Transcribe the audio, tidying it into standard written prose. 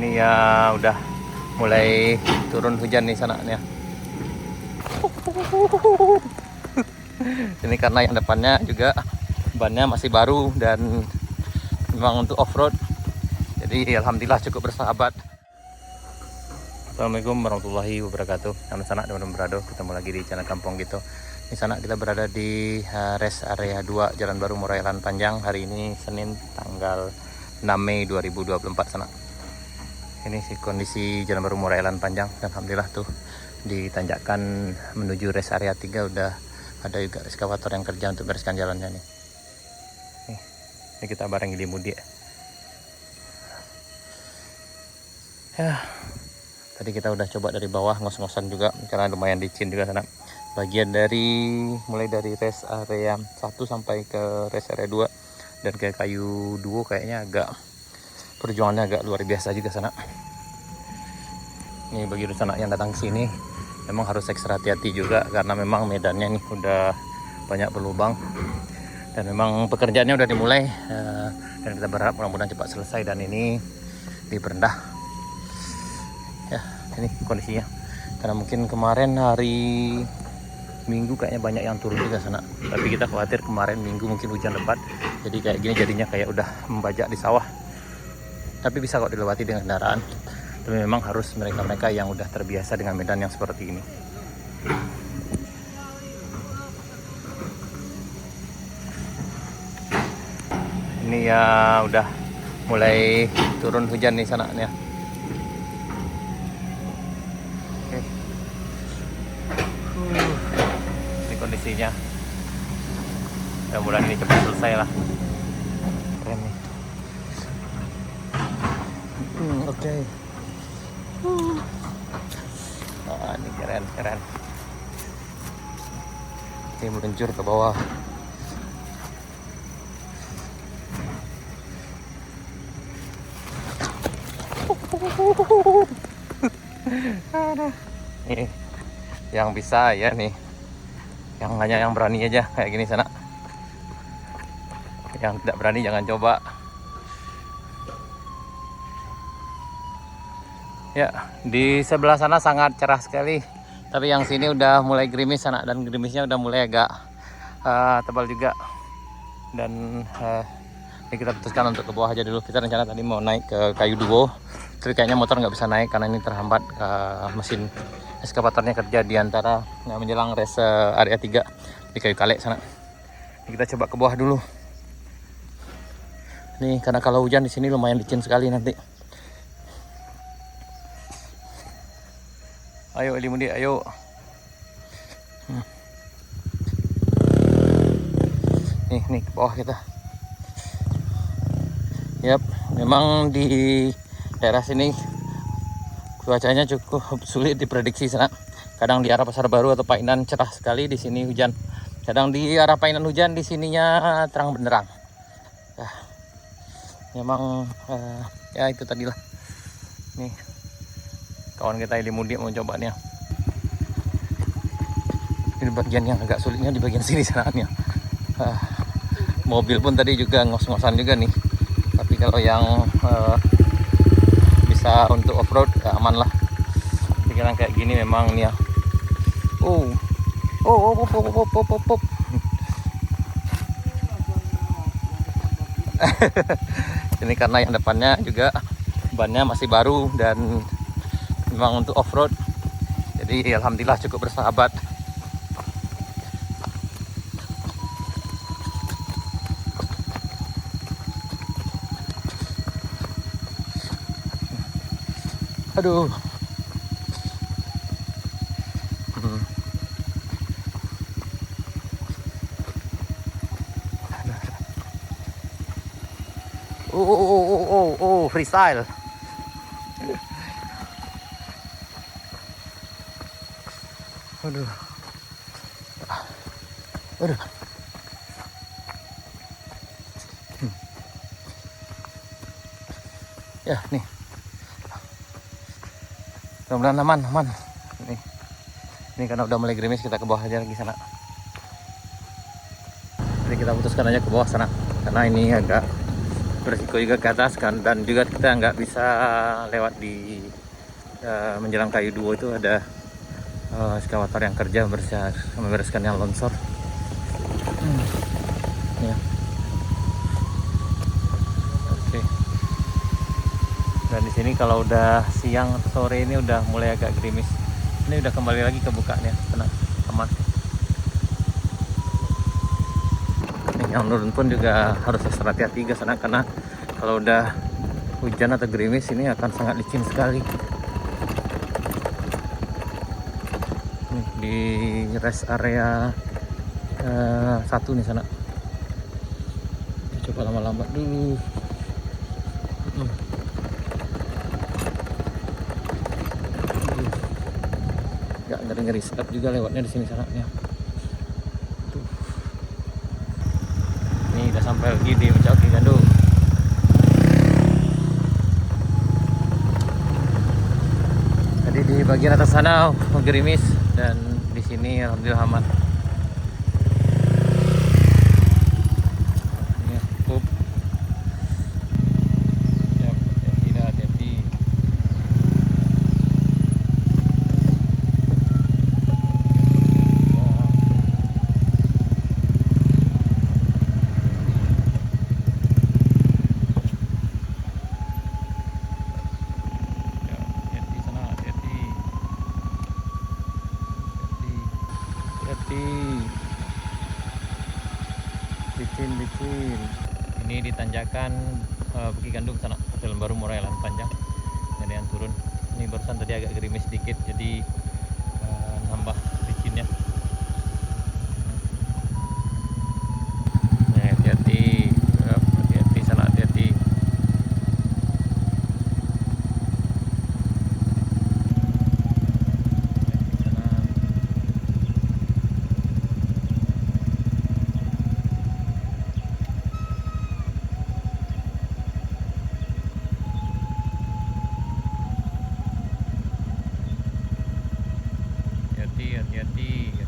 Ini ya udah mulai turun hujan nih sana nih. Ini karena yang depannya juga bannya masih baru dan memang untuk off-road. Jadi alhamdulillah cukup bersahabat. Assalamualaikum warahmatullahi wabarakatuh. Nama sanak teman-teman berado, ketemu lagi di channel Kampung Gitu. Di sana kita berada di rest area 2 Jalan Baru Muara Elan Panjang. Hari ini Senin tanggal 6 Mei 2024 sana. Ini sih kondisi Jalan Baru Muara Elan Panjang dan alhamdulillah tuh di tanjakan menuju rest area 3 udah ada juga eskavator yang kerja untuk bereskan jalannya nih. Ini kita bareng di Mudi. Ya, tadi kita udah coba dari bawah ngos-ngosan juga karena lumayan licin juga sana. Bagian dari mulai dari rest area 1 sampai ke rest area 2 dan ke kayu duo kayaknya perjuangannya agak luar biasa juga sana. Ini bagi sana yang datang ke sini memang harus ekstra hati-hati juga karena memang medannya nih udah banyak berlubang dan memang pekerjaannya udah dimulai dan kita berharap mudah-mudahan cepat selesai dan ini diberendah. Ya, ini kondisinya. Karena mungkin kemarin hari Minggu kayaknya banyak yang turun juga sana. Tapi kita khawatir kemarin Minggu mungkin hujan lebat. Jadi kayak gini jadinya kayak udah membajak di sawah. Tapi bisa kok dilewati dengan kendaraan. Tapi memang harus mereka-mereka yang udah terbiasa dengan medan yang seperti ini. Ini ya udah mulai turun hujan nih sana nih. Ini kondisinya. Mudah-mudahan ini cepat selesai lah. Keren nih. Oke. Oh, ini keren. Ini meluncur ke bawah. Ini yang bisa ya nih, yang hanya yang berani aja kayak gini sana. Yang tidak berani jangan coba. Ya, di sebelah sana sangat cerah sekali. Tapi yang sini udah mulai gerimis sana dan gerimisnya udah mulai agak tebal juga. Dan ini kita putuskan untuk ke bawah aja dulu. Kita rencana tadi mau naik ke kayu duo. Tapi kayaknya motor nggak bisa naik karena ini terhambat mesin eskavatornya kerja di antara menjelang rest area 3 di kayu kalek sana. Ini kita coba ke bawah dulu. Nih karena kalau hujan di sini lumayan licin sekali nanti. Ayo Eli Mudi, ayo. Nih ke bawah kita. Yap, memang di daerah sini cuacanya cukup sulit diprediksi sana. Kadang di arah Pasar Baru atau Painan cerah sekali, di sini hujan. Kadang di arah Painan hujan, di sininya terang benderang. Memang ya itu tadilah. Nih kawan kita Eli Mudi mau coba nih. Ini bagian yang agak sulitnya di bagian sini sananya. Mobil pun tadi juga ngos-ngosan juga nih. Tapi kalau yang bisa untuk off-road ya aman lah. Pikiran kayak gini memang nih ya. Pop. Ini karena yang depannya juga bannya masih baru dan memang untuk off-road. Jadi alhamdulillah cukup bersahabat. Aduh. Freestyle. Aduh. Ya nih. Mudah-mudahan aman. Ini karena udah mulai gerimis kita ke bawah aja lagi sana. Jadi kita putuskan aja ke bawah sana karena ini agak beresiko juga ke atas kan, dan juga kita nggak bisa lewat di menjelang Kayu Duo itu ada eskavator yang kerja membereskan yang longsor. Ya. Oke. Dan di sini kalau udah siang atau sore ini udah mulai agak gerimis. Ini udah kembali lagi ke bukanya, tenang, aman. Yang nurun pun juga harus ekstra hati-hati ke sana, karena kalau udah hujan atau gerimis ini akan sangat licin sekali. Nih, di rest area 1 nih sana. Coba lama-lama dulu. Gak ngeri-ngeri, sedap juga lewatnya di sini sana ya. Tuh. Ini udah sampai lagi di Puncak Bukit Gandul. Tadi di bagian atas sana gerimis, dan di sini alhamdulillah aman. Ini cukup. Ya, tidak hati-hati. Licin. Ini di tanjakan Bukit Gandul sana, jalan baru Murai Jalan Panjang. Ada yang turun. Ini barusan tadi agak gerimis sedikit, jadi nambah licinnya. Nah, hati-hati sana, hati-hati. Hati-hati.